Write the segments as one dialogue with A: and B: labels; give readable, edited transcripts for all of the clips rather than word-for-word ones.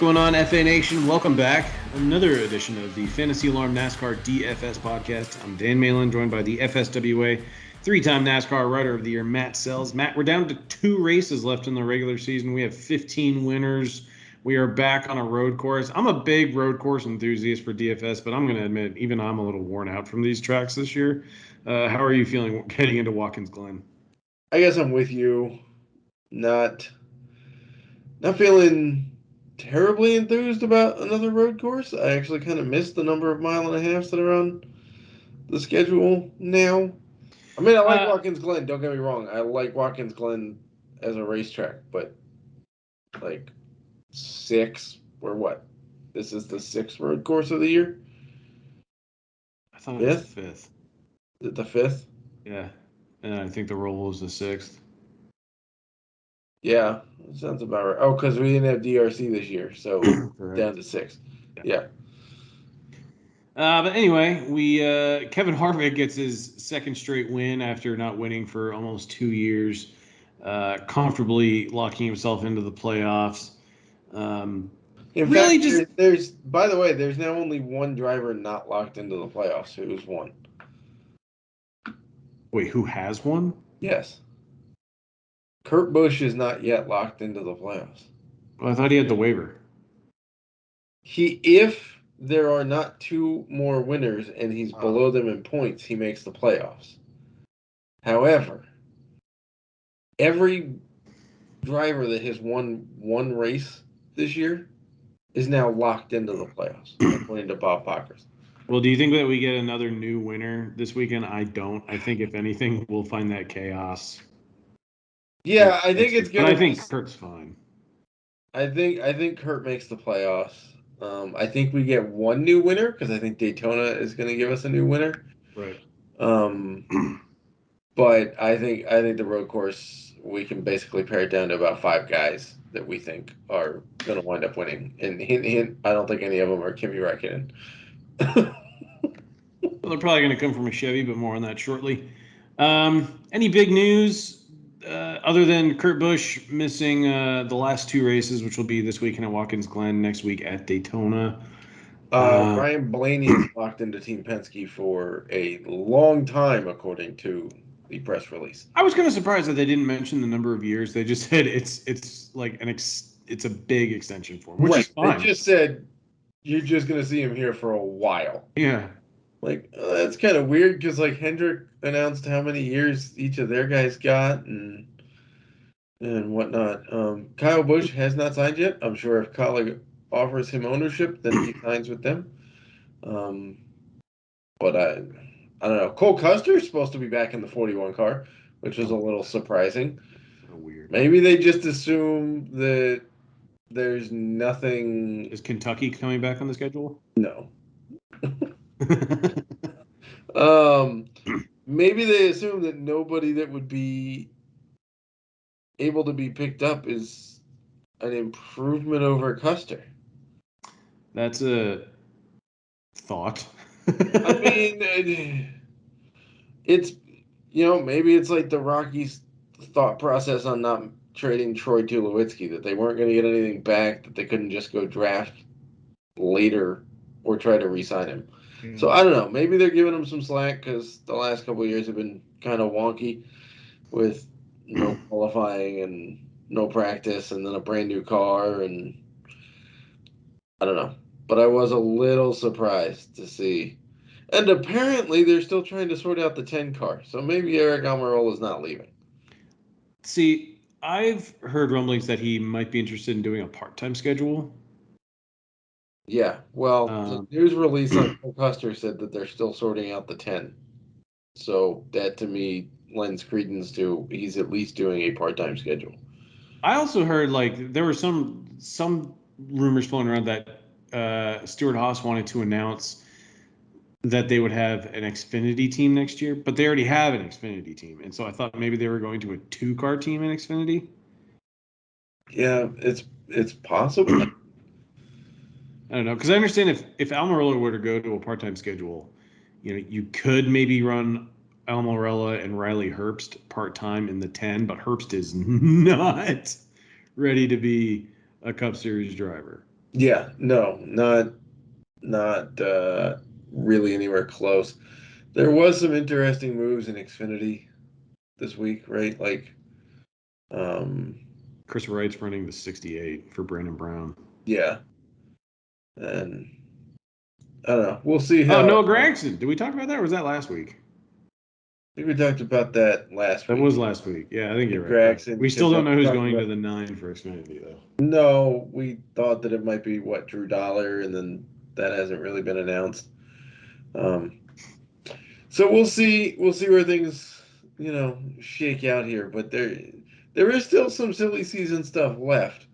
A: going on, FA Nation? Welcome back. Another edition of the Fantasy Alarm NASCAR DFS podcast. I'm Dan Malin, joined by the FSWA three-time NASCAR Rider of the Year, Matt Selz. Matt, we're down to 2 races left in the regular season. We have 15 winners. We are back on a road course. I'm a big road course enthusiast for DFS, but I'm going to admit, even I'm a little worn out from these tracks this year. How are you feeling heading into Watkins Glen?
B: I guess I'm with you. Not feeling terribly enthused about another road course. I actually kind of missed the number of mile and a halves that are on the schedule now. I mean, I like Watkins Glen. Don't get me wrong. I like Watkins Glen as a racetrack, but like 6 or what? This is the 6th road course of the year.
A: I thought it was the 5th.
B: Is it the 5th?
A: Yeah, and I think the Roval was the 6th.
B: Yeah, that sounds about right. Oh, because we didn't have DRC this year, so down to 6. Yeah.
A: But anyway, Kevin Harvick gets his second straight win after not winning for almost 2 years, comfortably locking himself into the playoffs.
B: In fact, there's by the way, there's now only one driver not locked into the playoffs. Who's won?
A: Wait, who has won?
B: Yes. Kurt Busch is not yet locked into the playoffs.
A: Well, I thought he had the waiver.
B: If there are not 2 more winners and he's below them in points, he makes the playoffs. However, every driver that has won one race this year is now locked into the playoffs, according to Bob Pockers.
A: Well, do you think that we get another new winner this weekend? I don't. I think, if anything, we'll find that chaos.
B: Yeah, I think it's good.
A: But I think Kurt's fine.
B: I think Kurt makes the playoffs. I think we get one new winner because I think Daytona is going to give us a new winner.
A: Right.
B: But I think the road course, we can basically pare it down to about 5 guys that we think are going to wind up winning. And hint, I don't think any of them are Kimi Räikkönen.
A: Well, they're probably going to come from a Chevy, but more on that shortly. Any big news other than Kurt Busch missing the last 2 races, which will be this weekend at Watkins Glen, next week at Daytona?
B: Ryan Blaney is locked into Team Penske for a long time, according to the press release.
A: I was kind of surprised that they didn't mention the number of years. They just said it's like it's a big extension for him, which is fine.
B: They just said you're just going to see him here for a while.
A: Yeah.
B: Like, that's kind of weird because, like, Hendrick announced how many years each of their guys got and whatnot. Kyle Busch has not signed yet. I'm sure if Kyle offers him ownership, then he signs with them. But I don't know. Cole Custer is supposed to be back in the 41 car, which was a little surprising.
A: Weird.
B: Maybe they just assume that there's nothing.
A: Is Kentucky coming back on the schedule?
B: No. Maybe they assume that nobody that would be able to be picked up is an improvement over Custer.
A: That's a thought.
B: I mean, it's, maybe it's like the Rockies' thought process on not trading Troy Tulowitzki, that they weren't going to get anything back, that they couldn't just go draft later or try to re-sign him. So I don't know. Maybe they're giving him some slack because the last couple of years have been kind of wonky with no qualifying and no practice and then a brand new car, and I don't know. But I was a little surprised to see. And apparently they're still trying to sort out the 10 car. So maybe Eric Almirola is not leaving.
A: See, I've heard rumblings that he might be interested in doing a part-time schedule.
B: Yeah, well, the news release on Cole Custer said that they're still sorting out the 10. So that, to me, lends credence to he's at least doing a part-time schedule.
A: I also heard, like, there were some rumors floating around that Stewart Haas wanted to announce that they would have an Xfinity team next year, but they already have an Xfinity team. And so I thought maybe they were going to a 2-car team in Xfinity.
B: Yeah, it's possible.
A: I don't know, because I understand if Almirola were to go to a part-time schedule, you could maybe run Almirola and Riley Herbst part-time in the 10, but Herbst is not ready to be a Cup Series driver.
B: Yeah, no, not really anywhere close. There was some interesting moves in Xfinity this week, right? Like, um,
A: Chris Wright's running the 68 for Brandon Brown.
B: yeah, and I don't know. We'll see
A: Oh,
B: how.
A: Noah Gragson. Did we talk about that, or was that last week?
B: I think we talked about that last
A: That was
B: week.
A: last week. Yeah, I think you're right.
B: Gregson,
A: We still
B: because
A: don't know
B: we
A: who's
B: talked
A: going to
B: about.
A: the 9 for Xfinity, though.
B: No, we thought that it might be what Drew Dollar, and then that hasn't really been announced. Um, so we'll see. We'll see where things shake out here. But there is still some silly season stuff left,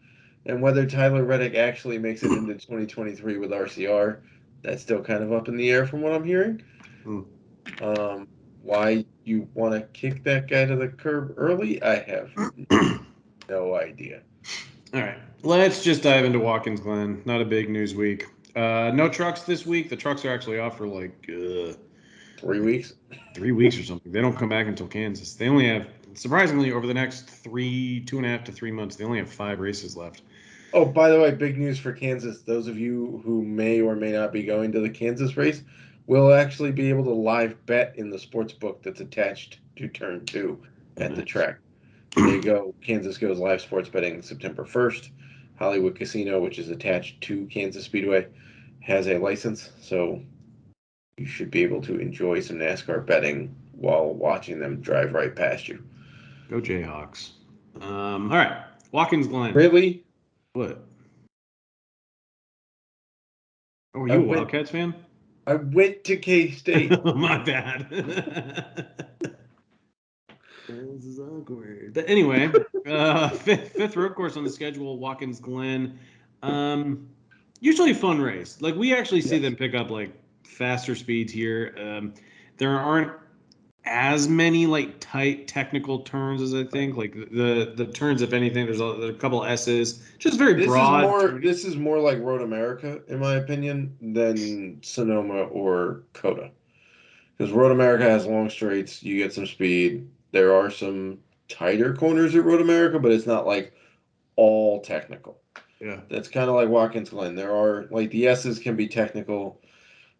B: and whether Tyler Reddick actually makes it into 2023 with RCR, that's still kind of up in the air from what I'm hearing.
A: Hmm.
B: Um, why you want to kick that guy to the curb early? I have no idea.
A: All right, let's just dive into Watkins Glen. Not a big news week. No trucks this week. The trucks are actually off for
B: Three
A: like
B: weeks.
A: 3 weeks or something. They don't come back until Kansas. They only have, surprisingly, over the next 2.5 to 3 months, they only have 5 races left.
B: Oh, by the way, big news for Kansas. Those of you who may or may not be going to the Kansas race will actually be able to live bet in the sports book that's attached to turn two
A: Oh,
B: at the
A: nice.
B: track. Kansas goes live sports betting September 1st. Hollywood Casino, which is attached to Kansas Speedway, has a license, so you should be able to enjoy some NASCAR betting while watching them drive right past you.
A: Go Jayhawks. All right, Watkins Glen.
B: Really?
A: What? Oh, are
B: I
A: you a
B: went
A: Wildcats fan?
B: I went to K State.
A: My bad. This is awkward. But anyway, fifth road course on the schedule, Watkins Glen. Um, Usually a fun race. Like we actually see
B: Yes.
A: them pick up like faster speeds here. There aren't as many like tight technical turns as I think. Like the turns, if anything, there's a couple S's, just very broad turning.
B: This is more like Road America, in my opinion, than Sonoma or Coda. Because Road America has long straights, you get some speed. There are some tighter corners at Road America, but it's not like all technical.
A: Yeah.
B: That's kind of like Watkins Glen. There are like the S's can be technical.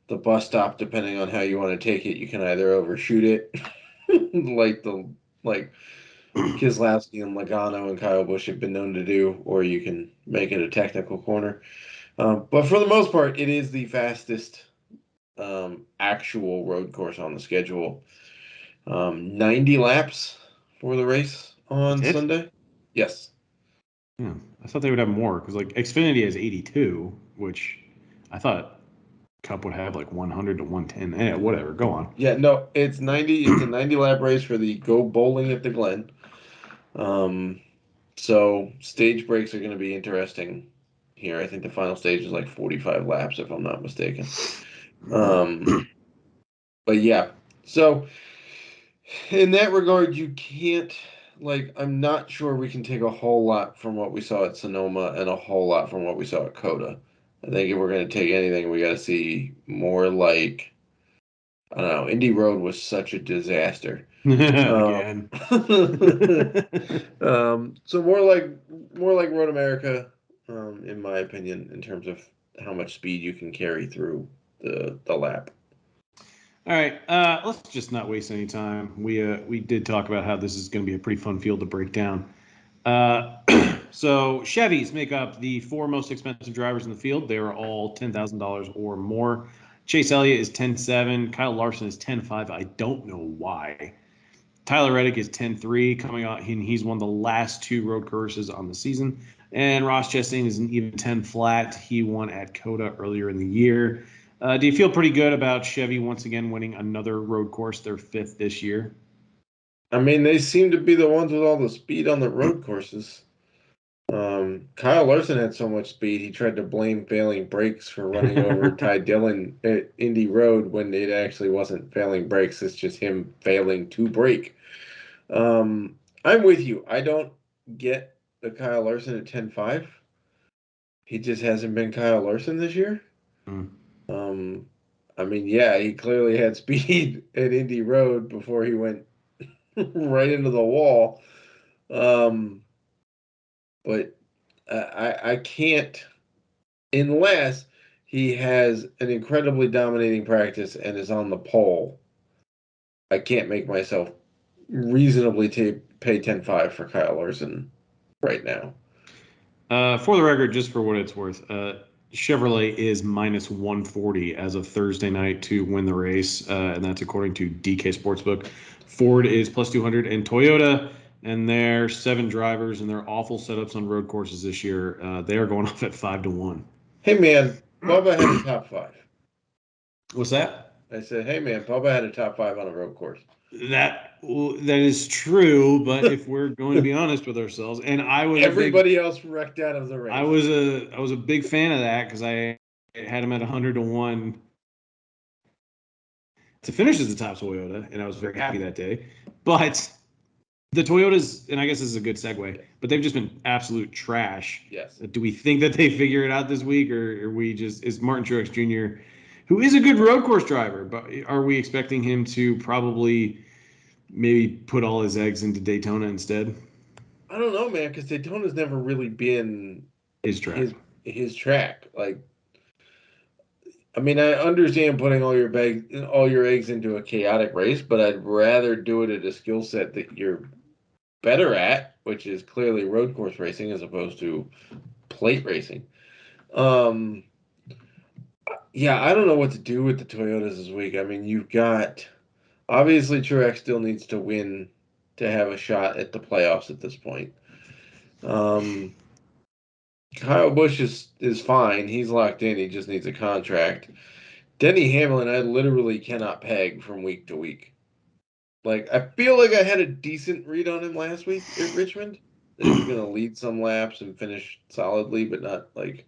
B: The bus stop, depending on how you want to take it, you can either overshoot it, like Kislowski and Logano and Kyle Busch have been known to do, or you can make it a technical corner. But for the most part, it is the fastest actual road course on the schedule. 90 laps for the race
A: That's
B: on
A: it?
B: Sunday. Yes.
A: Yeah. I thought they would have more because like Xfinity has 82, which I thought Cup would have like 100 to 110. Yeah, whatever. Go on.
B: Yeah, no, it's 90. It's a 90 lap race for the Go Bowling at the Glen. Um, so stage breaks are going to be interesting here. I think the final stage is like 45 laps, if I'm not mistaken. Um, but yeah, so in that regard, you can't like I'm not sure we can take a whole lot from what we saw at Sonoma and a whole lot from what we saw at Coda. I think if we're going to take anything, we got to see more like I don't know. Indy Road was such a disaster. Um,
A: Again.
B: so more like Road America, in my opinion, in terms of how much speed you can carry through the lap.
A: All right, let's just not waste any time. We did talk about how this is going to be a pretty fun field to break down. Uh, so Chevys make up the four most expensive drivers in the field. They are all $10,000 or more. Chase Elliott is 10.7. Kyle Larson is 10.5. I don't know why. Tyler Reddick is 10.3 coming out, and he's won the last two road courses on the season. And Ross Chastain is an even 10 flat. He won at Coda earlier in the year. Do you feel pretty good about Chevy once again winning another road course, their fifth this year?
B: I mean, they seem to be the ones with all the speed on the road courses. Kyle Larson had so much speed, he tried to blame failing brakes for running over Ty Dillon at Indy Road when it actually wasn't failing brakes. It's just him failing to brake. I'm with you. I don't get the Kyle Larson at 10.5. He just hasn't been Kyle Larson this year.
A: Mm.
B: Um, I mean, yeah, he clearly had speed at Indy Road before he went right into the wall. Um, but I can't. unless he has an incredibly dominating practice and is on the pole. I can't make myself reasonably pay 10-5 for Kyle Larson right now.
A: For the record, just for what it's worth, Chevrolet is minus 140 as of Thursday night to win the race, and that's according to DK Sportsbook. Ford is plus 200, and Toyota and their 7 drivers and their awful setups on road courses this year, they are going off at 5-1.
B: Hey man, Bubba had a top 5.
A: What's that?
B: I said, hey man, Bubba had a top 5 on a road course.
A: That is true, but if we're going to be honest with ourselves, and
B: everybody else wrecked out of the race.
A: I was a big fan of that because I had him at 100-1 to finish as the top Toyota, and I was very happy that day. But the Toyotas, and I guess this is a good segue, but they've just been absolute trash.
B: Yes.
A: Do we think that they figure it out this week, or is Martin Truex Jr., who is a good road course driver, but are we expecting him to probably maybe put all his eggs into Daytona instead?
B: I don't know, man, because Daytona's never really been
A: his track.
B: His track. Like, I mean, I understand putting all your eggs into a chaotic race, but I'd rather do it at a skill set that you're better at, which is clearly road course racing as opposed to plate racing. Yeah, I don't know what to do with the Toyotas this week. I mean, you've got obviously Truex still needs to win to have a shot at the playoffs at this point. Kyle Busch is fine. He's locked in. He just needs a contract. Denny Hamlin, I literally cannot peg from week to week. Like, I feel like I had a decent read on him last week at Richmond. That he was going to lead some laps and finish solidly, but not, like,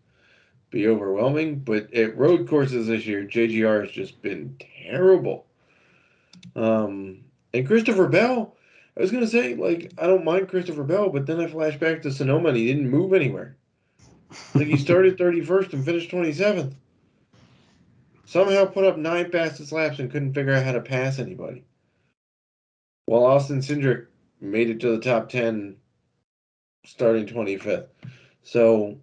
B: be overwhelming. But at road courses this year, JGR has just been terrible. And Christopher Bell, I was going to say, like, I don't mind Christopher Bell, but then I flash back to Sonoma and he didn't move anywhere. Like, he started 31st and finished 27th. Somehow put up 9 fastest laps and couldn't figure out how to pass anybody. While Austin Cindric made it to the top 10 starting 25th. So,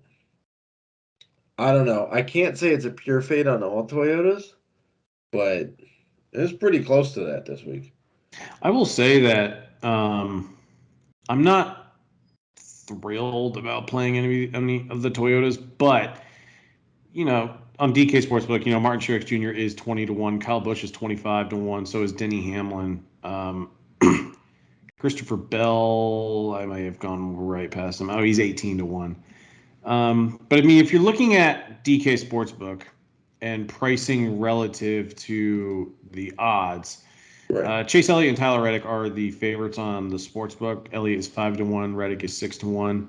B: I don't know. I can't say it's a pure fade on all Toyotas, but it's pretty close to that this week.
A: I will say that I'm not thrilled about playing any of the Toyotas, but on DK Sportsbook, Martin Truex Jr. is 20-1, Kyle Busch is 25-1, so is Denny Hamlin. Christopher Bell, I might have gone right past him. Oh, he's 18-1. But I mean, if you're looking at DK Sportsbook and pricing relative to the odds, right. Chase Elliott and Tyler Reddick are the favorites on the sportsbook. Elliott is 5-1, Reddick is 6-1.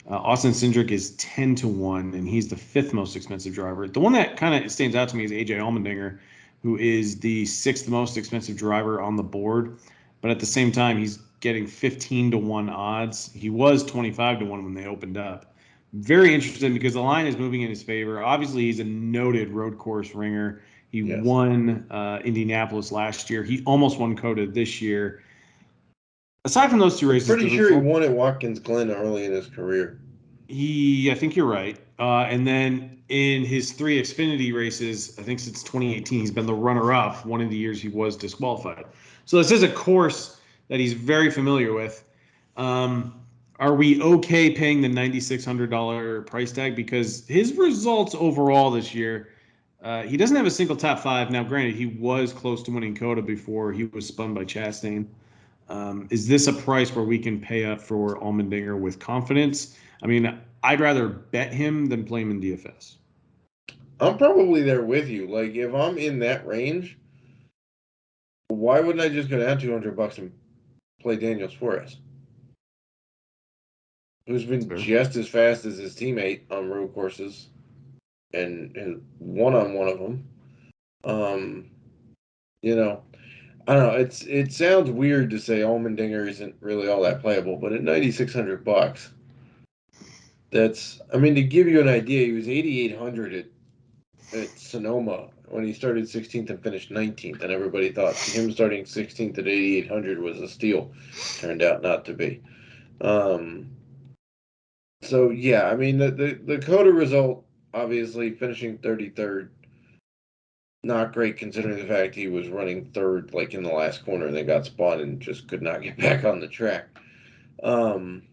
A: Austin Cindric is 10-1, and he's the 5th most expensive driver. The one that kind of stands out to me is AJ Allmendinger, who is the 6th most expensive driver on the board. But at the same time, he's getting 15-1 odds. He was 25-1 when they opened up. Very interesting because the line is moving in his favor. Obviously, he's a noted road course ringer. He won Indianapolis last year. He almost won COTA this year. Aside from those 2 races,
B: pretty sure he won at Watkins Glen early in his career.
A: I think you're right. And then in his 3 Xfinity races, I think since 2018, he's been the runner-up. One of the years he was disqualified. So this is a course that he's very familiar with. Are we okay paying the $9,600 price tag? Because his results overall this year, he doesn't have a single top 5. Now, granted, he was close to winning COTA before he was spun by Chastain. Is this a price where we can pay up for Allmendinger with confidence? I mean, I'd rather bet him than play him in DFS.
B: I'm probably there with you. Like, if I'm in that range, why wouldn't I just go down $200 and play Daniel Suarez, who's been just as fast as his teammate on road courses and won on one of them? I don't know. It sounds weird to say Allmendinger isn't really all that playable, but at $9,600, that's, I mean, to give you an idea, he was 8,800 at Sonoma when he started 16th and finished 19th, and everybody thought him starting 16th at 8,800 was a steal. Turned out not to be. So yeah, I mean the COTA result obviously finishing 33rd. Not great considering the fact he was running third like in the last corner and then got spun and just could not get back on the track. Um,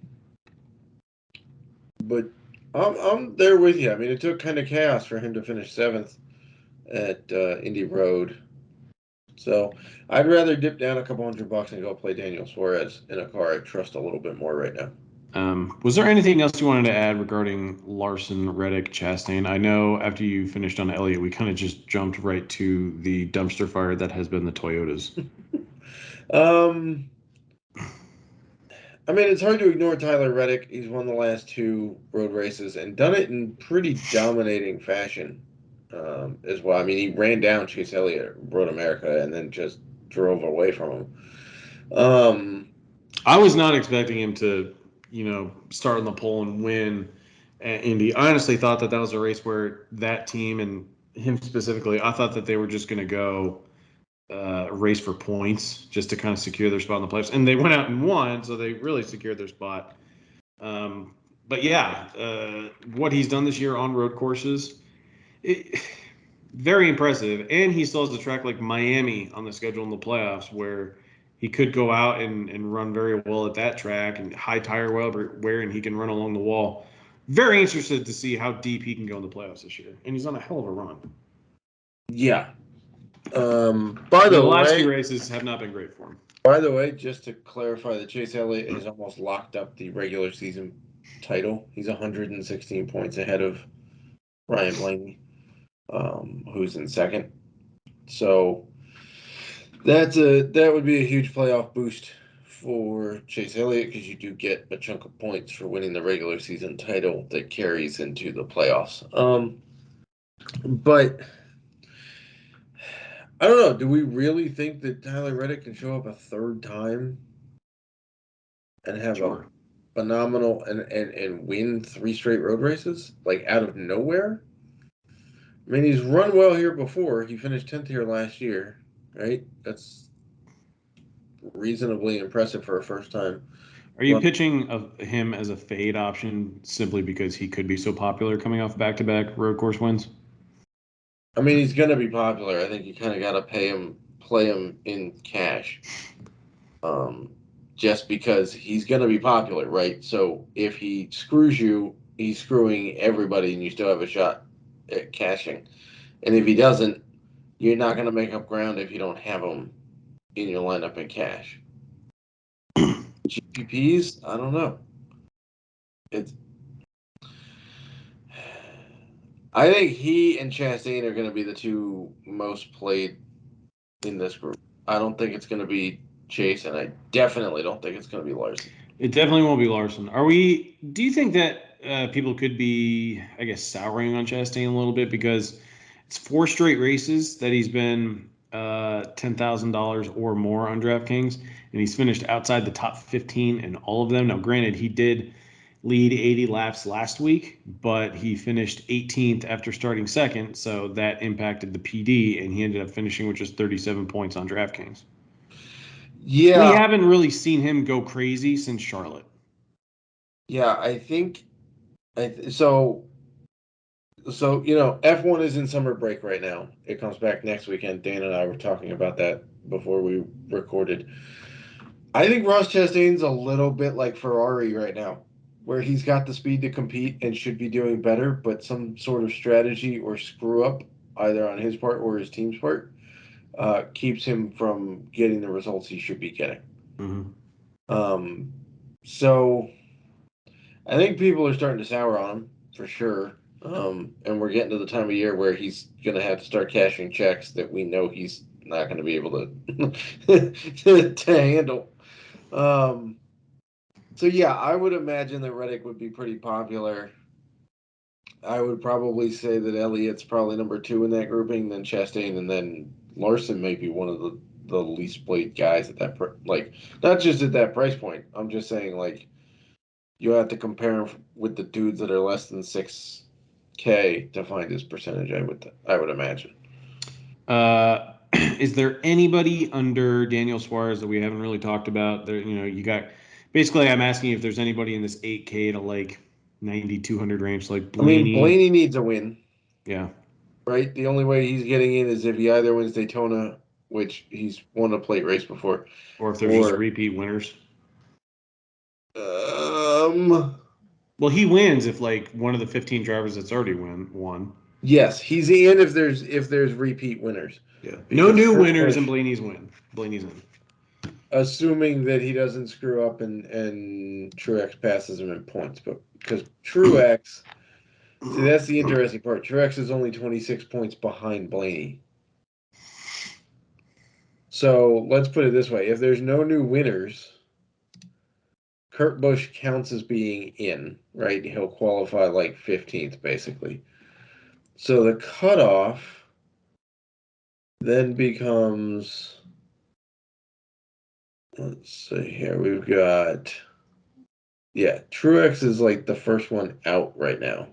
B: but I'm there with you. I mean, it took kind of chaos for him to finish seventh at Indy Road. So I'd rather dip down a couple $100 and go play Daniel Suarez in a car I trust a little bit more right now.
A: Was there anything else you wanted to add regarding Larson, Reddick, Chastain? I know after you finished on Elliott, we kind of just jumped right to the dumpster fire that has been the Toyotas.
B: um, I mean, it's hard to ignore Tyler Reddick. He's won the last two road races and done it in pretty dominating fashion as well. I mean, he ran down Chase Elliott at Road America and then just drove away from him.
A: I was not expecting him to, start on the pole and win at Indy. I honestly thought that was a race where that team and him specifically, I thought that they were just going to go race for points just to kind of secure their spot in the playoffs. And they went out and won, so they really secured their spot. But yeah, what he's done this year on road courses, very impressive. And he still has a track like Miami on the schedule in the playoffs where he could go out and run very well at that track and high tire wear, and he can run along the wall. Very interested to see how deep he can go in the playoffs this year. And he's on a hell of a run.
B: Yeah. By
A: The
B: the
A: last
B: way,
A: few races have not been great for him.
B: just to clarify, that Chase Elliott has almost locked up the regular season title. He's 116 points ahead of Ryan Blaney, who's in second. So that would be a huge playoff boost for Chase Elliott because you do get a chunk of points for winning the regular season title that carries into the playoffs. But I don't know. Do we really think that Tyler Reddick can show up a third time and have a
A: Sure.
B: phenomenal and win three straight road races like out of nowhere? I mean, he's run well here before. He finished 10th here last year, right? That's reasonably impressive for a first time.
A: Are you
B: Well,
A: pitching him as a fade option simply because he could be so popular coming off back-to-back road course wins?
B: I mean, he's going to be popular. I think you kind of got to play him in cash, um, just because he's going to be popular, right? So if he screws you, he's screwing everybody, and you still have a shot at cashing. And if he doesn't, you're not going to make up ground if you don't have him in your lineup in cash. GPPs, I don't know. It's I think he and Chastain are going to be the two most played in this group. I don't think it's going to be Chase, and I definitely don't think it's going to be Larson.
A: It definitely won't be Larson. Do you think that people could be, I guess, souring on Chastain a little bit because it's four straight races that he's been $10,000 or more on DraftKings, and he's finished outside the top 15 in all of them. Now, granted, he did lead 80 laps last week, but he finished 18th after starting second, so that impacted the PD, and he ended up finishing with just 37 points on DraftKings. We
B: Yeah,
A: haven't really seen him go crazy since Charlotte.
B: yeah, I think so. So F1 is in summer break right now. It comes back next weekend. Dan and I were talking about that before we recorded. I think Ross Chastain's a little bit like Ferrari right now, where he's got the speed to compete and should be doing better, but some sort of strategy or screw up, either on his part or his team's part, keeps him from getting the results he should be getting.
A: Mm-hmm.
B: Um, so I think people are starting to sour on him for sure. And we're getting to the time of year where he's going to have to start cashing checks that we know he's not going to be able to handle. Um, so yeah, I would imagine that Reddick would be pretty popular. I would probably say that Elliott's probably number two in that grouping, then Chastain, and then Larson may be one of the least played guys at that like not just at that price point. I'm just saying like you have to compare him with the dudes that are less than 6K to find his percentage. I would imagine.
A: Is there anybody under Daniel Suarez that we haven't really talked about? There, you got basically. I'm asking if there's anybody in this 8K to like 90, 200 range like
B: I mean,
A: Blaney.
B: Blaney needs a win,
A: Yeah.
B: right? The only way he's getting in is if he either wins Daytona, which he's won a plate race before,
A: Or if there's just
B: or
A: repeat winners.
B: um,
A: Well, he wins if like one of the 15 drivers that's already won.
B: yes, he's in if there's repeat winners,
A: Yeah. No
B: because
A: new
B: Kurt
A: winners and
B: Busch,
A: Blaney's win. Blaney's in.
B: assuming that he doesn't screw up and Truex passes him in points, but because Truex, see, that's the interesting part. Truex is only 26 points behind Blaney. So let's put it this way: if there's no new winners, Kurt Busch counts as being in, right? He'll qualify like 15th, basically. So the cutoff then becomes, let's see here, we've got, yeah, Truex is like the first one out right now.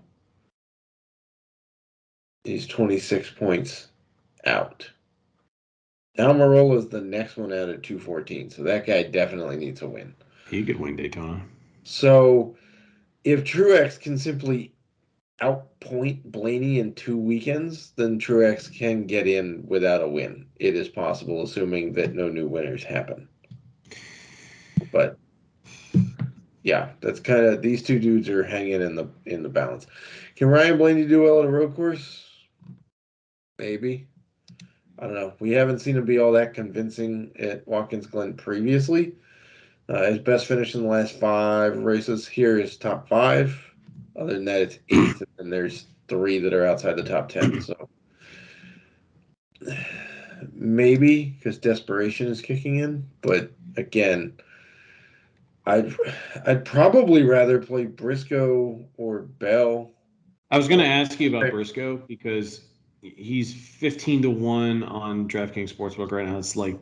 B: He's 26 points out. Almirola is the next one out at 214, so that guy definitely needs a win.
A: He could win Daytona.
B: So if Truex can simply outpoint Blaney in 2 weekends, then Truex can get in without a win. It is possible, assuming that no new winners happen. But yeah, that's kind of, these two dudes are hanging in the balance. Can Ryan Blaney do well at a road course? Maybe. I don't know. We haven't seen him be all that convincing at Watkins Glen previously. His best finish in the last 5 races here is top 5. Other than that, it's 8th, and there's 3 that are outside the top 10. So maybe because desperation is kicking in, but again, I'd probably rather play Briscoe or Bell.
A: I was going to
B: Or
A: ask you about Briscoe because he's 15 to 1 on DraftKings Sportsbook right now. It's like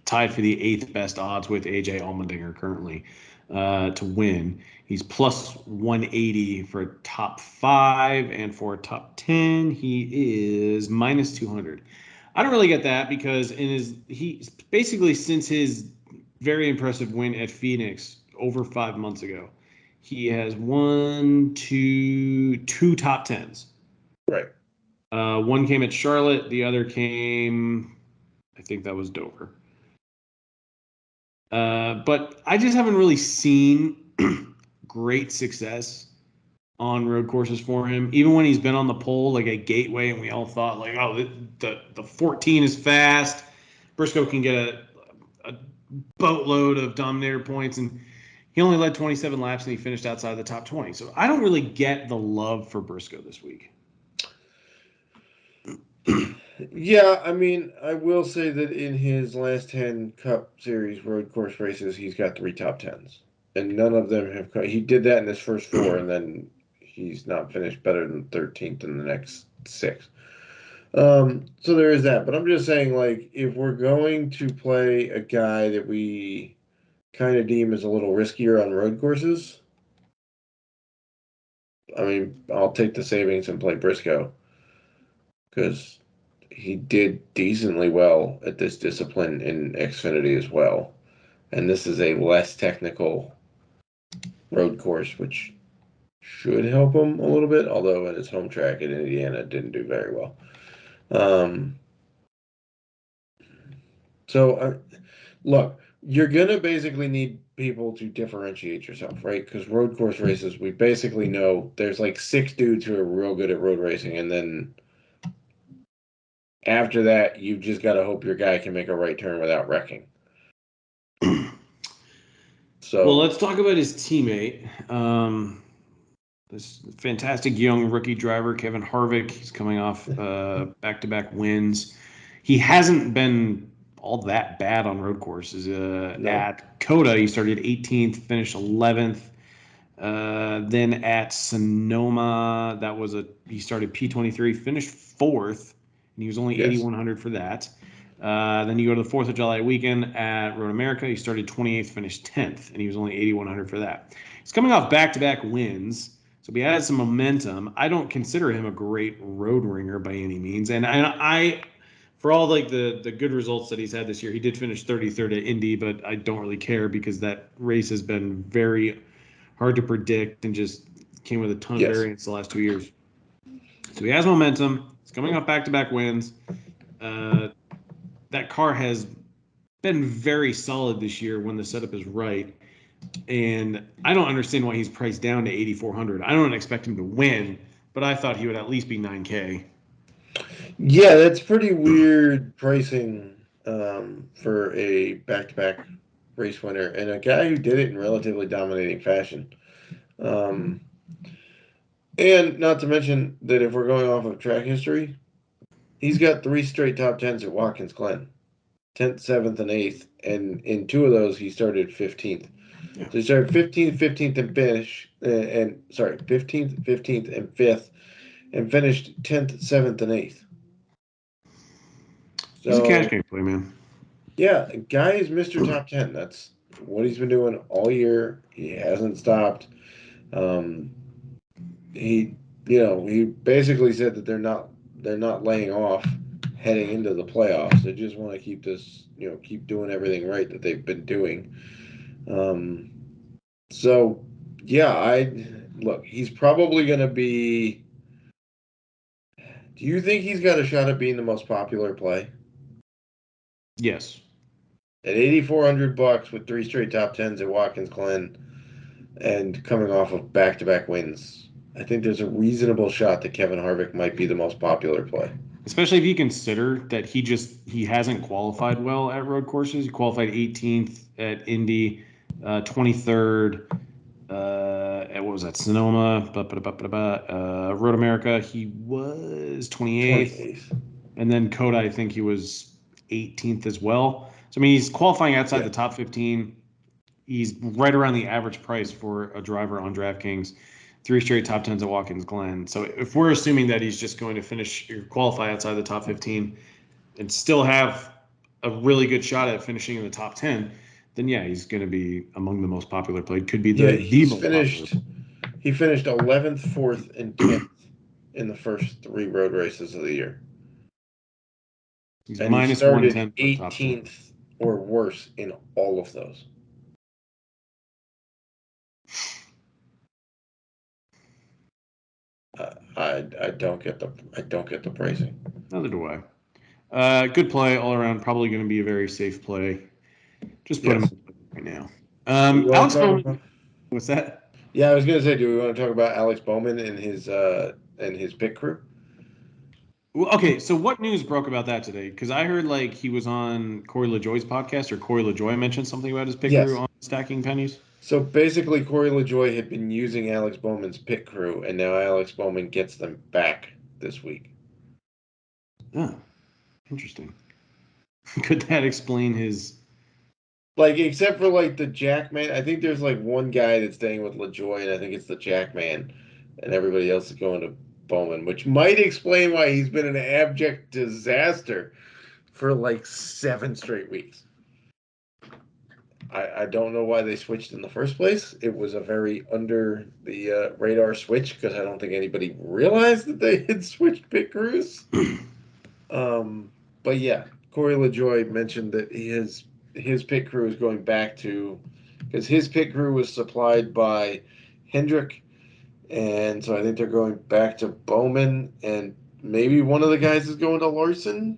A: tied for the eighth best odds with AJ Allmendinger currently to win. He's plus 180 for a top 5, and for a top 10, he is minus 200. I don't really get that because he's basically since his very impressive win at Phoenix over 5 months ago, he has two top tens.
B: right.
A: One came at Charlotte. The other came, I think that was Dover. But I just haven't really seen great success on road courses for him. Even when he's been on the pole, like at Gateway, and we all thought like, oh, the 14 is fast. Briscoe can get a boatload of Dominator points, and he only led 27 laps and he finished outside the top 20. So I don't really get the love for Briscoe this week.
B: Yeah, I mean, I will say that in his last 10 Cup Series road course races, he's got 3 top 10s. And none of them have come. He did that in his first 4, and then he's not finished better than 13th in the next 6. So there is that. But I'm just saying, like, if we're going to play a guy that we kind of deem as a little riskier on road courses, I mean, I'll take the savings and play Briscoe because he did decently well at this discipline in Xfinity as well. And this is a less technical road course, which should help him a little bit, although at his home track in Indiana didn't do very well. Um, so, look, you're going to basically need people to differentiate yourself, right? Because road course races, we basically know there's like 6 dudes who are real good at road racing, and then after that, you've just got to hope your guy can make a right turn without wrecking.
A: Well,
B: So
A: let's talk about his teammate. This fantastic young rookie driver, Kevin Harvick. He's coming off back-to-back wins. He hasn't been all that bad on road courses.
B: no,
A: At Coda, he started 18th, finished 11th. Then at Sonoma, he started P23, finished 4th, and he was only
B: yes,
A: 8,100 for that. Then you go to the 4th of July weekend at Road America. He started 28th, finished 10th, and he was only 8,100 for that. He's coming off back-to-back wins, so he has some momentum. I don't consider him a great road ringer by any means, and I for all like the good results that he's had this year, he did finish 33rd at Indy, but I don't really care because that race has been very hard to predict and just came with a ton of
B: Yes.
A: variance the last 2 years. So he has momentum. He's coming off back-to-back wins. That car has been very solid this year when the setup is right. And I don't understand why he's priced down to 8,400. I don't expect him to win, but I thought he would at least be 9K.
B: Yeah, that's pretty weird pricing for a back-to-back race winner and a guy who did it in relatively dominating fashion. Um, and not to mention that if we're going off of track history, he's got 3 straight top tens at Watkins Glen, 10th, 7th, and 8th, and in 2 of those he started 15th.
A: Yeah.
B: So he started 15th, and finish, and sorry, 15th, and 5th, and finished 10th, 7th, and 8th.
A: He's a cash
B: So
A: game play, man.
B: yeah, guy is Mr. Top 10. That's what he's been doing all year. He hasn't stopped. Um, he, he basically said that they're not laying off heading into the playoffs. They just want to keep this, keep doing everything right that they've been doing. Um, so yeah, I look. He's probably going to be. Do you think he's got a shot at being the most popular play?
A: Yes.
B: At $8,400 with 3 straight top tens at Watkins Glen and coming off of back-to-back wins, I think there's a reasonable shot that Kevin Harvick might be the most popular play.
A: Especially if you consider that he hasn't qualified well at road courses. He qualified 18th at Indy, 23rd at what was that, Sonoma, Road America. He was 28th,
B: 28th.
A: and then Coda, I think he was 18th as well. So I mean, he's qualifying outside the top 15. He's right around the average price for a driver on DraftKings. 3 straight top tens at Watkins Glen. So if we're assuming that he's just going to finish or qualify outside the top 15 and still have a really good shot at finishing in the top 10, then yeah, he's going to be among the most popular played. Could be
B: Yeah,
A: the most popular.
B: he finished 11th, 4th, and 10th in the first 3 road races of the year.
A: He's
B: And he
A: minus
B: started
A: 110 for top 10.
B: 18th or worse in all of those. I don't get the pricing.
A: Neither do I. Good play all around. Probably going to be a very safe play. Just put him
B: Yes.
A: right now.
B: Do we want
A: Alex
B: to talk
A: Bowman.
B: about?
A: What's that?
B: Yeah, I was gonna say, do we want to talk about Alex Bowman and his pit crew?
A: Well, okay, so what news broke about that today? Because I heard like he was on Corey LaJoy's podcast, or Corey LaJoy mentioned something about his pit crew
B: Yes.
A: on Stacking Pennies.
B: So basically, Corey LaJoy had been using Alex Bowman's pit crew, and now Alex Bowman gets them back this week.
A: Oh, interesting. Could that explain his?
B: Like, except for like the Jackman, I think there's like one guy that's staying with LaJoy, and I think it's the Jackman, and everybody else is going to Bowman, which might explain why he's been an abject disaster for like 7 straight weeks. I don't know why they switched in the first place. It was a very under the radar switch because I don't think anybody realized that they had switched pit crews. But yeah, Corey LaJoy mentioned that his pit crew is going back to because his pit crew was supplied by Hendrick, and so I think they're going back to Bowman, and maybe one of the guys is going to Larson.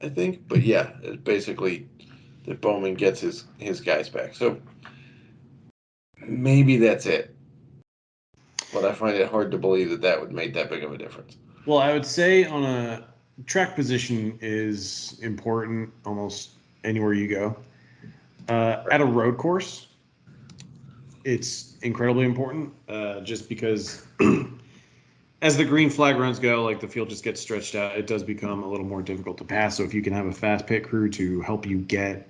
B: I think, but yeah, it's basically that Bowman gets his guys back. So maybe that's it. But I find it hard to believe that that would make that big of a difference.
A: Well, I would say on a track position is important almost anywhere you go. At a road course, it's incredibly important just because as the green flag runs go, like the field just gets stretched out, it does become a little more difficult to pass. So if you can have a fast pit crew to help you get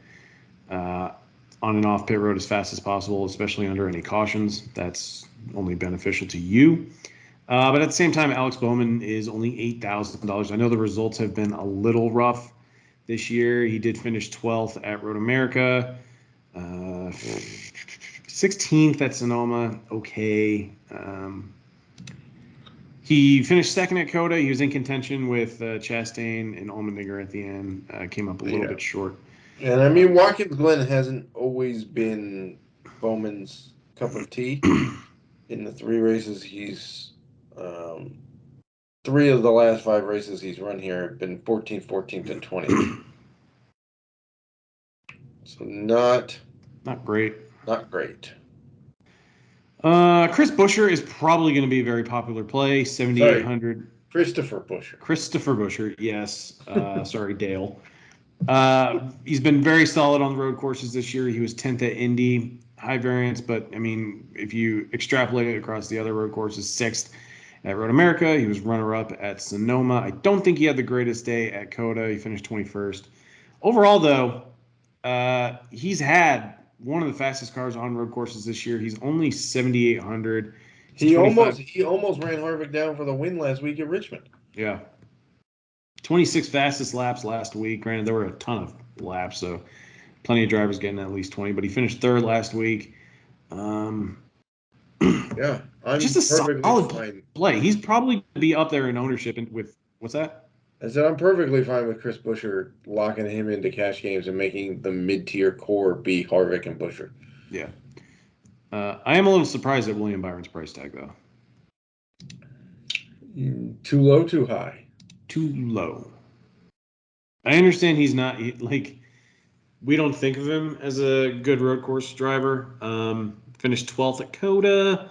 A: on and off pit road as fast as possible, especially under any cautions, that's only beneficial to you. But at the same time, Alex Bowman is only $8,000. I know the results have been a little rough this year. He did finish 12th at Road America, 16th at Sonoma. Okay. He finished second at Coda. He was in contention with Chastain and Allmendinger at the end. Came up a little bit short.
B: And I mean, Watkins Glen hasn't always been Bowman's cup of tea. In the 3 races three of the last 5 races he's run here have been 14th, 14th, and 20th. So not
A: great.
B: Not great.
A: Chris Buescher is probably going to be a very popular play. 7,800.
B: Christopher Buescher.
A: Christopher Buescher, yes. Sorry, Dale. He's been very solid on the road courses this year. He was 10th at Indy, high variance, but I mean, if you extrapolate it across the other road courses, 6th at Road America. He was runner-up at Sonoma. I don't think he had the greatest day at Coda. He finished 21st. Overall, though, he's had one of the fastest cars on road courses this year. He's only 7,800.
B: He almost ran Harvick down for the win last week at Richmond.
A: Yeah. 26 fastest laps last week. Granted, there were a ton of laps, so plenty of drivers getting at least 20, but he finished 3rd last week.
B: Yeah, I'm
A: just a solid
B: fine.
A: play. He's probably going to be up there in ownership with what's that?
B: I said I'm perfectly fine with Chris Buescher locking him into cash games and making the mid-tier core be Harvick and Buescher.
A: Yeah. I am a little surprised at William Byron's price tag, though.
B: Too low, too high?
A: Too low. I understand he's not, we don't think of him as a good road course driver. Finished 12th at Coda,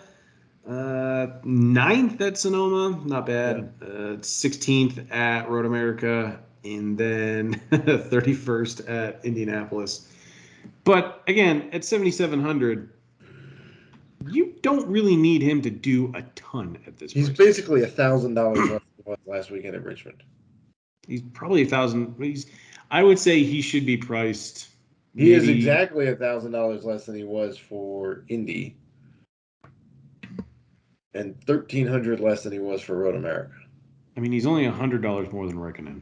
A: 9th at Sonoma, not bad.
B: Yeah.
A: 16th at Road America, and then 31st at Indianapolis. But again, at 7,700, you don't really need him to do a ton at this point.
B: He's basically $1,000 less than he was last weekend at Richmond.
A: He's probably 1,000. I would say he should be priced.
B: He is exactly $1,000 less than he was for Indy, and $1,300 less than he was for Road America.
A: I mean, he's only $100 more than Räikkönen.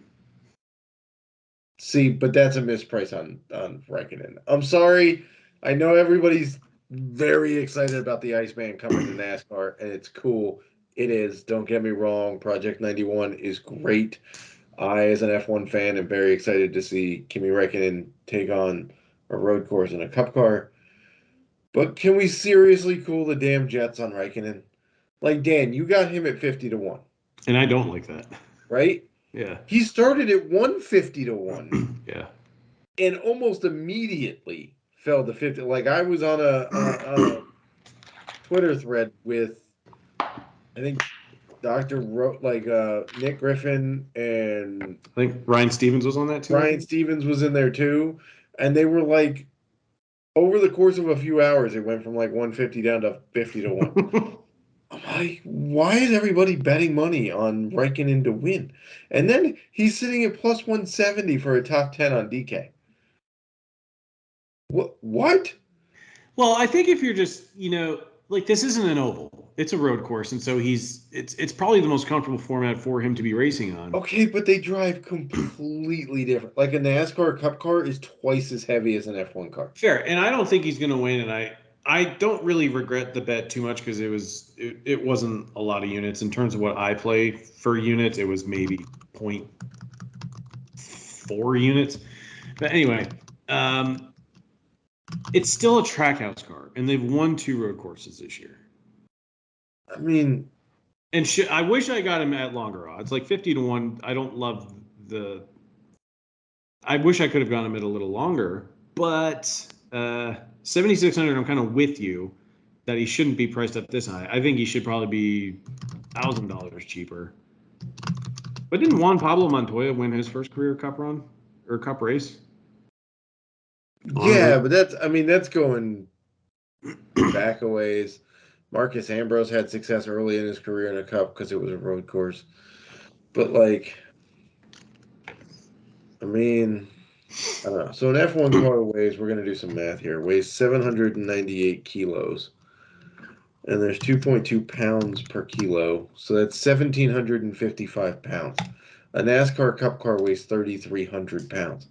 B: See, but that's a misprice on Räikkönen. I'm sorry. I know everybody's very excited about the Iceman coming to NASCAR, and it's cool. It is. Don't get me wrong. Project 91 is great. I, as an F1 fan, am very excited to see Kimi Räikkönen take on a road course in a cup car. But can we seriously cool the damn jets on Räikkönen? Like, Dan, you got him at 50-1.
A: And I don't like that.
B: Right?
A: Yeah.
B: He started at 150-1.
A: Yeah.
B: And almost immediately fell to 50. Like, I was on a Twitter thread with, I think, Nick Griffin, and
A: I think Ryan Stevens was on that too.
B: Ryan Stevens was in there too. And they were like, over the course of a few hours, it went from like 150 down to 50-1. I'm like, why is everybody betting money on Räikkönen to win? And then he's sitting at plus 170 for a top 10 on DK. What?
A: Well, I think if you're just, this isn't an oval. It's a road course, and so it's probably the most comfortable format for him to be racing on.
B: Okay, but they drive completely different. Like a NASCAR Cup car is twice as heavy as an F1 car.
A: Fair, and I don't think he's going to win, and I don't really regret the bet too much because it wasn't a lot of units. In terms of what I play for units, it was maybe 0.4 units. But anyway, it's still a Trackhouse car, and they've won 2 road courses this year.
B: I mean,
A: and I wish I got him at longer odds, like 50-1. I don't love I wish I could have gone him at a little longer, but 7,600. I'm kind of with you that he shouldn't be priced up this high. I think he should probably be $1,000 cheaper. But didn't Juan Pablo Montoya win his first career Cup run or Cup race?
B: Yeah, but that's going back a ways. Marcus Ambrose had success early in his career in a Cup because it was a road course. But, I don't know. So an F1 car weighs, we're going to do some math here, weighs 798 kilos. And there's 2.2 pounds per kilo. So that's 1,755 pounds. A NASCAR Cup car weighs 3,300 pounds.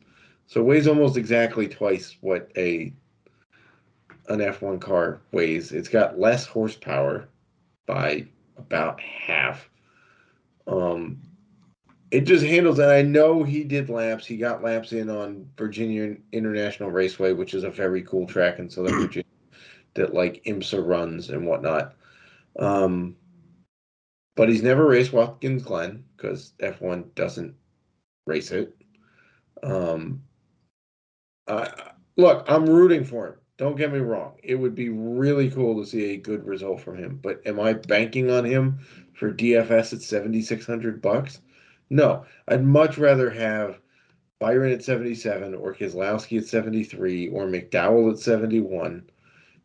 B: So it weighs almost exactly twice what an F1 car weighs. It's got less horsepower by about half. It just handles, and I know he did laps. He got laps in on Virginia International Raceway, which is a very cool track in Southern Virginia that IMSA runs and whatnot. But he's never raced Watkins Glen because F1 doesn't race it. Um, Look, I'm rooting for him. Don't get me wrong. It would be really cool to see a good result from him. But am I banking on him for DFS at $7,600? No. I'd much rather have Byron at 77 or Keselowski at 73 or McDowell at 71.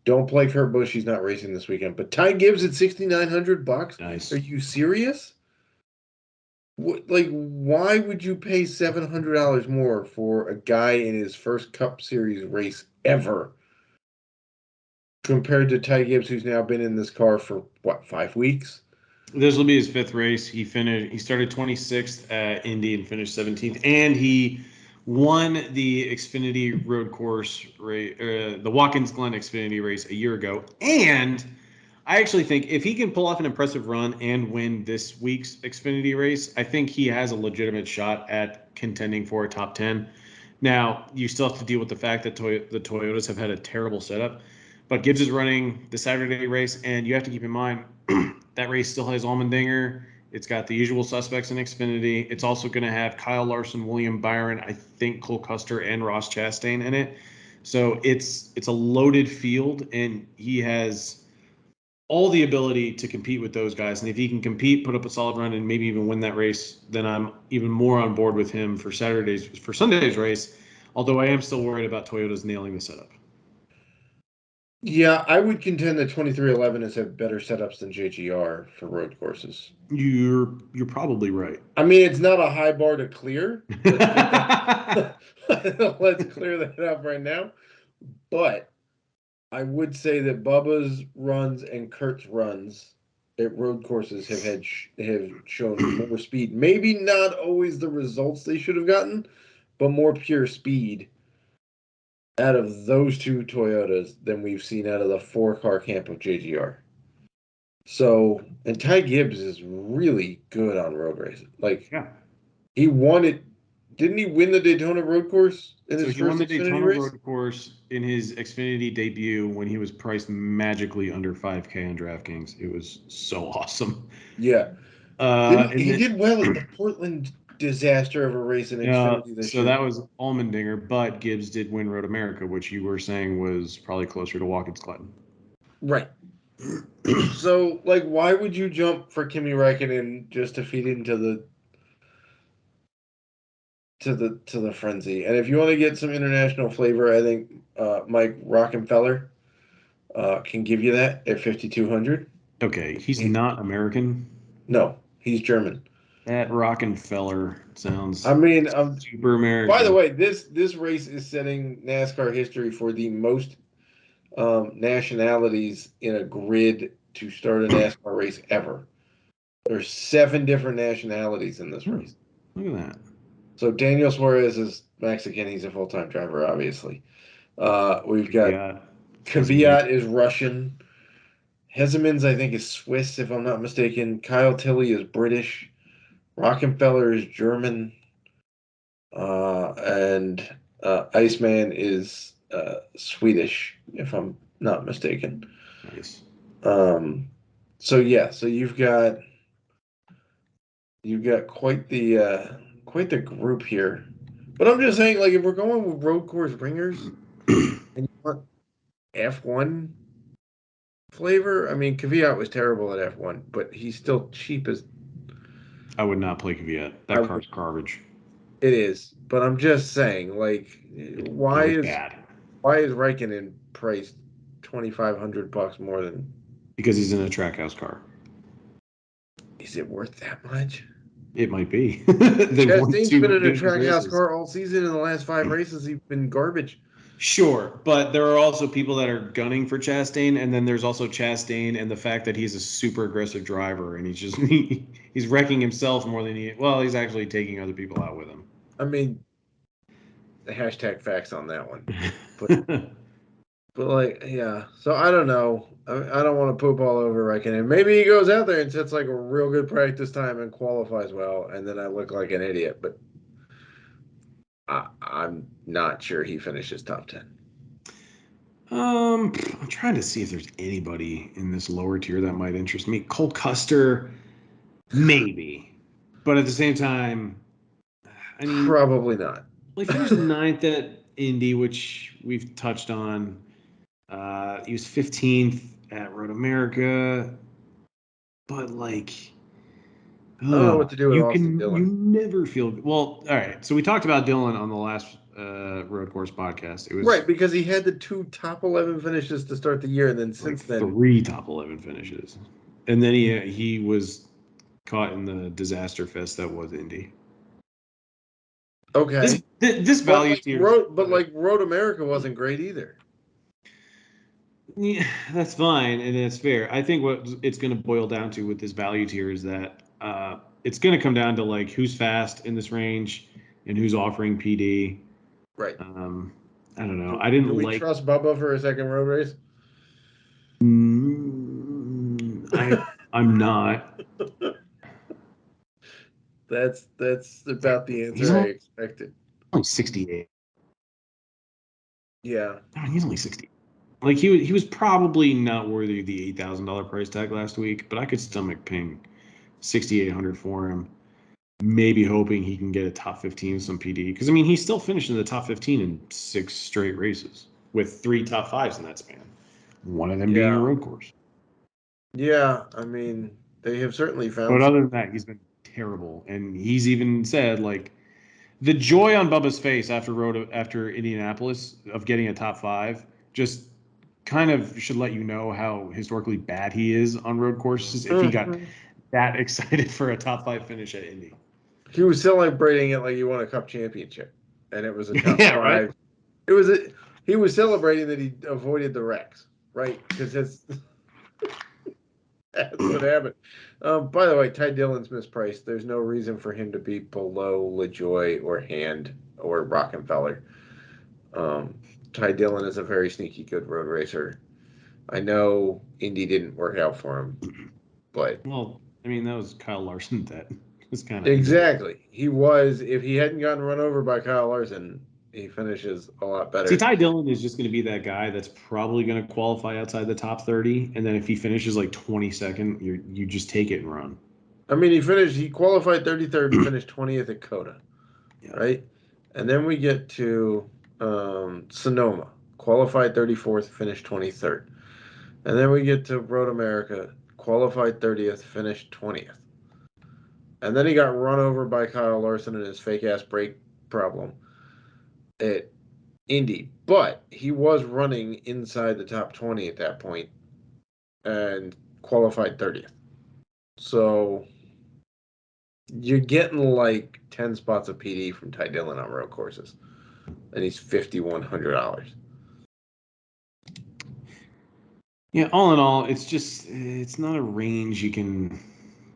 B: Don't play Kurt Busch. He's not racing this weekend. But Ty Gibbs at $6,900? Are
A: Nice.
B: you serious? Like, why would you pay $700 more for a guy in his first Cup Series race ever compared to Ty Gibbs, who's now been in this car for what, 5 weeks?
A: This will be his fifth race. He started 26th at Indy and finished 17th, and he won the Xfinity Road Course race, the Watkins Glen Xfinity race a year ago. And I actually think if he can pull off an impressive run and win this week's Xfinity race, I think he has a legitimate shot at contending for a top 10. Now, you still have to deal with the fact that the Toyotas have had a terrible setup, but Gibbs is running the Saturday race, and you have to keep in mind that race still has Allmendinger. It's got the usual suspects in Xfinity. It's also going to have Kyle Larson, William Byron, I think Cole Custer, and Ross Chastain in it. So it's a loaded field, and he has all the ability to compete with those guys. And if he can compete, put up a solid run, and maybe even win that race, then I'm even more on board with him for Sunday's race. Although I am still worried about Toyota's nailing the setup.
B: Yeah, I would contend that 2311 has had better setups than JGR for road courses.
A: You're probably right.
B: I mean, it's not a high bar to clear. Let's clear that up right now. But I would say that Bubba's runs and Kurt's runs at road courses have shown more speed. Maybe not always the results they should have gotten, but more pure speed out of those two Toyotas than we've seen out of the 4-car camp of JGR. So, and Ty Gibbs is really good on road races. Like,
A: Yeah.
B: he won it. Didn't he win the Daytona road course in
A: So
B: his
A: he won
B: first
A: the
B: Xfinity
A: Daytona
B: race?
A: Road Course in his Xfinity debut when he was priced magically under 5K on DraftKings. It was so awesome.
B: Yeah.
A: Uh,
B: Didn't
A: and
B: he
A: then
B: did well at the Portland disaster of a race in Xfinity this
A: so
B: year?
A: that was Allmendinger, but Gibbs did win Road America, which you were saying was probably closer to Watkins Glen.
B: Right. So, like, why would you jump for Kimi Räikkönen just to feed into the frenzy? And if you want to get some international flavor, I think Mike Rockenfeller can give you that at 5,200.
A: Okay, he's
B: He,
A: not American.
B: no, he's German.
A: That Rockefeller
B: I
A: sounds
B: mean,
A: super
B: by the
A: American.
B: way, this race is setting NASCAR history for the most nationalities in a grid to start a NASCAR race ever. There's 7 different nationalities in this race.
A: Look at that.
B: So Daniel Suarez is Mexican. He's a full-time driver, obviously. We've got
A: Yeah,
B: Kvyat is Russian. Hezemans, I think, is Swiss, if I'm not mistaken. Kyle Tilley is British. Rockefeller is German. And Iceman is Swedish, if I'm not mistaken.
A: nice.
B: Um, so yeah, so you've got quite the group here. But I'm just saying, like, if we're going with road course ringers and you want F1 flavor, I mean, Kvyat was terrible at F1, but he's still cheap as
A: I would not play Kvyat.
B: I
A: That
B: would.
A: car's garbage.
B: It is. But I'm just saying, like,
A: No,
B: why
A: it's
B: is
A: bad
B: why is Raikkonen priced $2,500 more than?
A: because he's in a trackhouse car.
B: Is it worth that much?
A: It might be. They've won
B: Chastain's been
A: two
B: in a
A: good
B: trackhouse
A: races.
B: car all season. In the last 5 races, he's been garbage.
A: Sure, but there are also people that are gunning for Chastain, and then there's also Chastain and the fact that he's a super aggressive driver, and he's wrecking himself more than he's actually taking other people out with him.
B: I mean, the hashtag facts on that one. But like, yeah. So I don't know. I don't want to poop all over Raikkonen. Maybe he goes out there and sets like a real good practice time and qualifies well, and then I look like an idiot. But I'm not sure he finishes top 10.
A: I'm trying to see if there's anybody in this lower tier that might interest me. Cole Custer, maybe, but at the same time, I mean,
B: Probably not.
A: well, he finished ninth at Indy, which we've touched on. He was 15th at Road America, but like,
B: I don't know what to do with Austin
A: you
B: Dillon.
A: never feel well. All right, so we talked about Dylan on the last road course podcast. It was
B: Right, because he had the 2 top 11 finishes to start the year, and then
A: like
B: since then,
A: 3 top 11 finishes, and then he was caught in the disaster fest that was Indy.
B: okay.
A: This
B: But
A: value
B: like
A: tier,
B: Road America wasn't great either.
A: yeah, that's fine and that's fair. I think what it's going to boil down to with this value tier is that it's going to come down to like who's fast in this range and who's offering PD.
B: Right.
A: Um, I don't know.
B: Do,
A: I
B: do
A: didn't
B: we
A: like.
B: trust Bubba for a second road race?
A: I'm not.
B: That's about the
A: He's
B: answer I
A: only
B: expected.
A: 68.
B: Yeah.
A: I mean, he's only 60. Like he was probably not worthy of the $8,000 price tag last week, but I could stomach paying 6,800 for him. Maybe hoping he can get a top 15 with some PD because I mean he still finished in the top 15 in 6 straight races with 3 top 5s in that span. One of them being a
B: Yeah.
A: road course.
B: Yeah. I mean, they have certainly
A: But
B: found some.
A: other than that, he's been terrible, and he's even said like the joy on Bubba's face after Indianapolis of getting a top 5 just kind of should let you know how historically bad he is on road courses if he got
B: Mhm.
A: that excited for a top 5 finish at Indy.
B: He was celebrating it like he won a cup championship, and it was a top
A: Yeah, right.
B: 5. He was celebrating that he avoided the wrecks, right? Because that's what happened. By the way, Ty Dillon's mispriced. There's no reason for him to be below LaJoy or Hand or Rockenfeller. Um, Ty Dillon is a very sneaky good road racer. I know Indy didn't work out for him, but
A: Well, I mean that was Kyle Larson that was kind of ended it.
B: exactly. He was, if he hadn't gotten run over by Kyle Larson, he finishes a lot
A: See,
B: better.
A: Ty Dillon is just going to be that guy that's probably going to qualify outside the top 30, and then if he finishes like 22nd, you just take it and run.
B: I mean, he qualified 33rd and finished 20th at Coda,
A: Yeah.
B: right? And then we get to Sonoma, qualified 34th, finished 23rd. And then we get to Road America, qualified 30th, finished 20th. And then he got run over by Kyle Larson and his fake ass brake problem at Indy. But he was running inside the top 20 at that point and qualified 30th. So you're getting like 10 spots of PD from Ty Dillon on road courses. And he's $5,100.
A: Yeah, all in all, it's not a range you can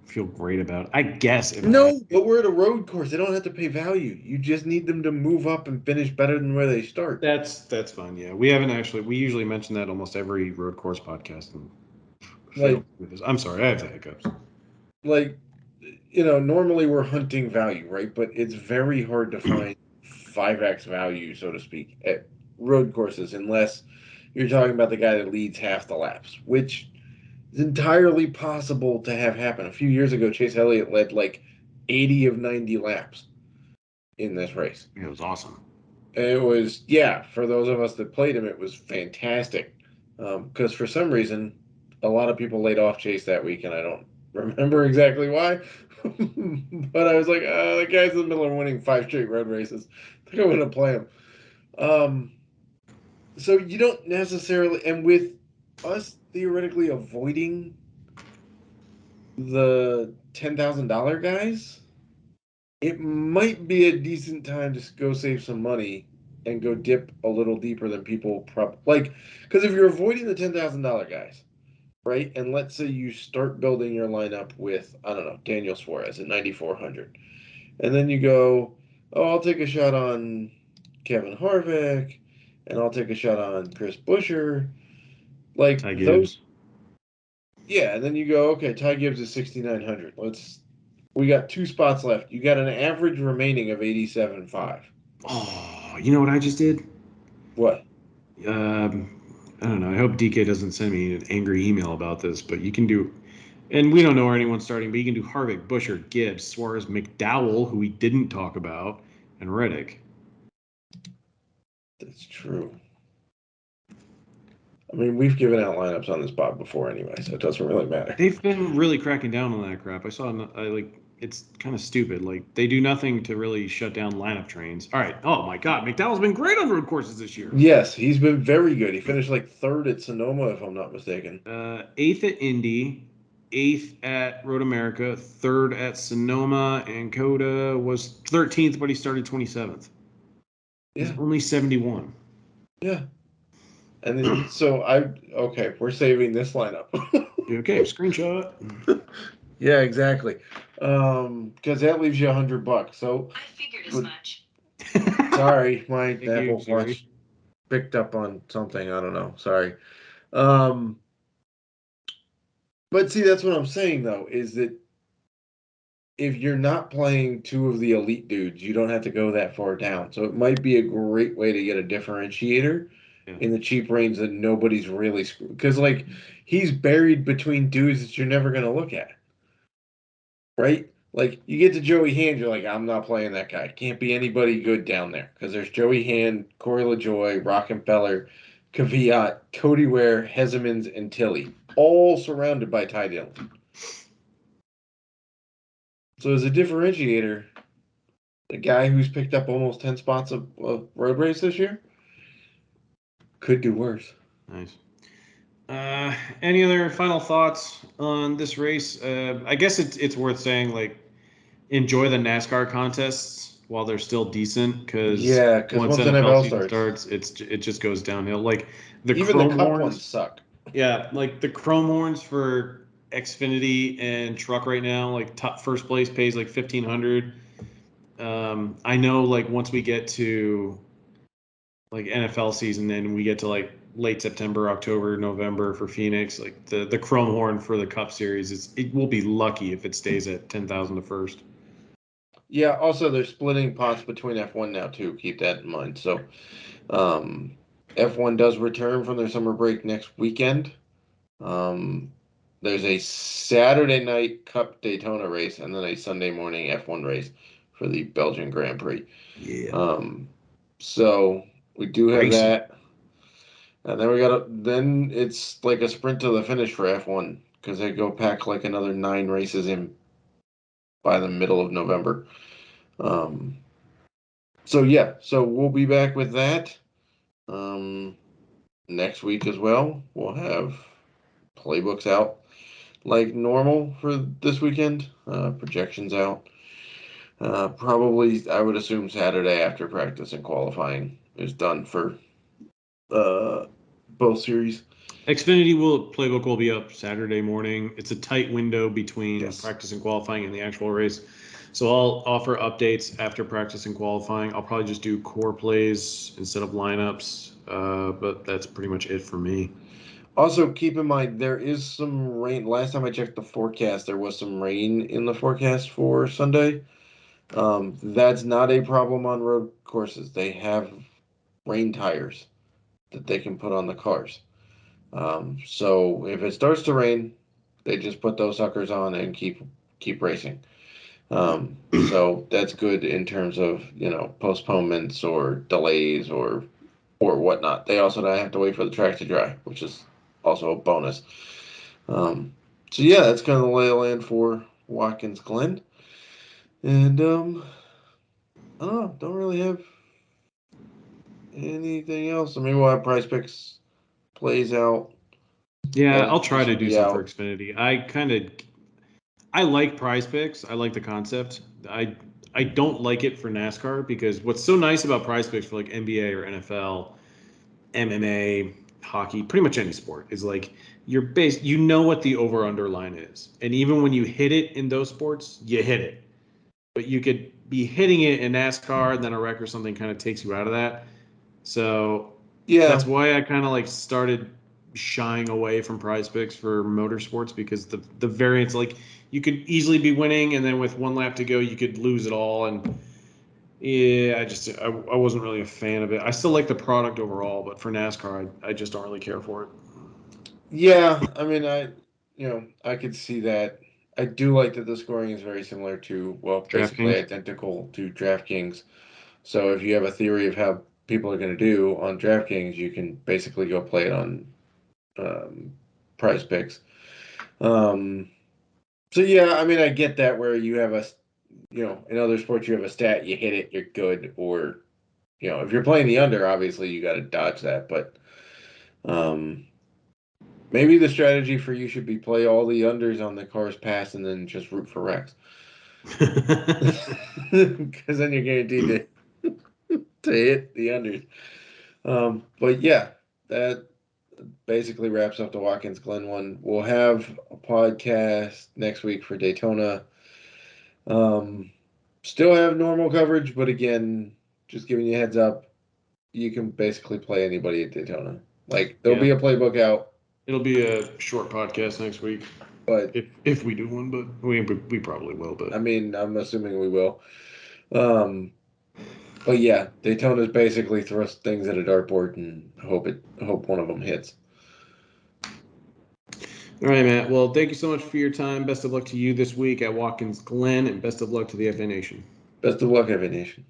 A: feel great about. I guess if I had
B: No, but we're at a road course. They don't have to pay value. You just need them to move up and finish better than where they start.
A: that's fine. Yeah, we usually mention that almost every road course podcast and fail
B: Like,
A: with this. I'm sorry, I have the hiccups.
B: like, normally we're hunting value, right? But it's very hard to find 5x value, so to speak, at road courses unless you're talking about the guy that leads half the laps, which is entirely possible to have happen. A few years ago, Chase Elliott led like 80 of 90 laps in this race.
A: It was awesome.
B: It was, yeah, for those of us that played him, it was fantastic. Because for some reason, a lot of people laid off Chase that week, and I don't remember exactly why. But I was like, the guy's in the middle of winning 5 straight road races. I think I'm going to play him. Um, so you don't necessarily, and with us theoretically avoiding the $10,000 guys, it might be a decent time to go save some money and go dip a little deeper than people like. Because if you're avoiding the $10,000 guys, right, and let's say you start building your lineup with, I don't know, Daniel Suarez at 9,400, and then you go, oh, I'll take a shot on Kevin Harvick, and I'll take a shot on Chris Buescher, like
A: Ty
B: those.
A: Gibbs.
B: Yeah, and then you go, okay, Ty Gibbs is 6,900. We got 2 spots left. You got an average remaining of 87.5.
A: Oh, you know what I just did?
B: What?
A: Um, I don't know. I hope DK doesn't send me an angry email about this, but you can do, and we don't know where anyone's starting, but you can do Harvick, Buescher, Gibbs, Suarez, McDowell, who we didn't talk about, and Reddick.
B: That's true. I mean, we've given out lineups on this pod before anyway, so it doesn't really matter.
A: They've been really cracking down on that crap. It's kind of stupid. Like, they do nothing to really shut down lineup trains. All right. Oh, my God. McDowell's been great on road courses this year.
B: Yes, he's been very good. He finished like third at Sonoma, if I'm not mistaken.
A: Eighth at Indy, eighth at Road America, third at Sonoma, and Coda was 13th, but he started 27th.
B: Yeah.
A: He's only 71.
B: Yeah. And then, okay, we're saving this lineup.
A: Okay, screenshot.
B: Yeah, exactly. Because that leaves you $100. So
C: I figured as much.
B: Sorry, my
A: Thank
B: Apple
A: you,
B: Watch picked up on something. I don't know. Sorry. But see, that's what I'm saying though, is that if you're not playing two of the elite dudes, you don't have to go that far down. So it might be a great way to get a differentiator in the cheap range that nobody's really screwed. Because like he's buried between dudes that you're never gonna look at. Right? Like you get to Joey Hand, you're like, I'm not playing that guy. Can't be anybody good down there. Because there's Joey Hand, Corey LaJoie, Rockenfeller, Kvyat, Cody Ware, Hesemans, and Tilly. All surrounded by Ty Dillon. So as a differentiator, the guy who's picked up almost 10 spots of road race this year could do worse.
A: Nice. Any other final thoughts on this race? I guess it's worth saying, like, enjoy the NASCAR contests while they're still decent, because once NFL season starts, it just goes downhill. Like
B: Even the Cup ones suck.
A: Yeah, like the Chrome horns for Xfinity and Truck right now, like top first place pays like $1,500. I know, like once we get to like NFL season, then we get to like late September, October, November for Phoenix, like the Chrome horn for the Cup Series, it will be lucky if it stays at 10,000 to first.
B: Yeah, also they're splitting pots between F1 now too. Keep that in mind. So F1 does return from their summer break next weekend. There's a Saturday night Cup Daytona race and then a Sunday morning F1 race for the Belgian Grand Prix.
A: Yeah.
B: So we do have that. And then it's like a sprint to the finish for F1 because they go pack like another 9 races in by the middle of November. So we'll be back with that next week as well. We'll have playbooks out like normal for this weekend. Projections out. Probably, I would assume Saturday after practice and qualifying is done for both series.
A: Xfinity playbook will be up Saturday morning. It's a tight window between practice and qualifying and the actual race. So I'll offer updates after practice and qualifying. I'll probably just do core plays instead of lineups, but that's pretty much it for me.
B: Also, keep in mind, there is some rain. Last time I checked the forecast, there was some rain in the forecast for Sunday. That's not a problem on road courses. They have rain tires that they can put on the cars. So if it starts to rain, they just put those suckers on and keep racing. So that's good in terms of postponements or delays or whatnot. They also don't have to wait for the track to dry, which is also a bonus. So yeah, that's kind of the lay of the land for Watkins Glen. And I don't know, don't really have anything else. I mean, we'll have Prize Picks plays out.
A: Yeah, I'll try to do some for Xfinity. I like Prize Picks. I like the concept. I don't like it for NASCAR because what's so nice about Prize Picks for like NBA or NFL, MMA, hockey, pretty much any sport is like you know what the over under line is. And even when you hit it in those sports, you hit it. But you could be hitting it in NASCAR and then a wreck or something kind of takes you out of that. So that's why I kind of like started shying away from Prize Picks for motorsports, because the variance, like you could easily be winning and then with one lap to go you could lose it all, and Yeah, I wasn't really a fan of it. I still like the product overall, but for NASCAR, I just don't really care for it.
B: Yeah, I mean, I could see that. I do like that the scoring is very similar to, well, basically
A: DraftKings.
B: identical to DraftKings. So if you have a theory of how people are going to do on DraftKings, you can basically go play it on um, Prize Picks. Um, so yeah, I mean, I get that where you have in other sports you have a stat, you hit it, you're good, or if you're playing the under, obviously you got to dodge that, but. Um, Maybe the strategy for you should be play all the unders on the cars pass and then just root for Rex. Because then you're guaranteed to hit the unders. But yeah, that basically wraps up the Watkins Glen one. We'll have a podcast next week for Daytona. Um, Still have normal coverage, but again, just giving you a heads up, you can basically play anybody at Daytona. Like there'll
A: Yeah,
B: be a playbook out,
A: it'll be a short podcast next week
B: but
A: if we do one, but we probably will. But
B: I mean, I'm assuming we will. Um, but yeah, Daytona's basically throws things at a dartboard and hope one of them hits.
A: all right, Matt. Well, thank you so much for your time. Best of luck to you this week at Watkins Glen, and best of luck to the FA Nation.
B: Best of luck, Evan Nation.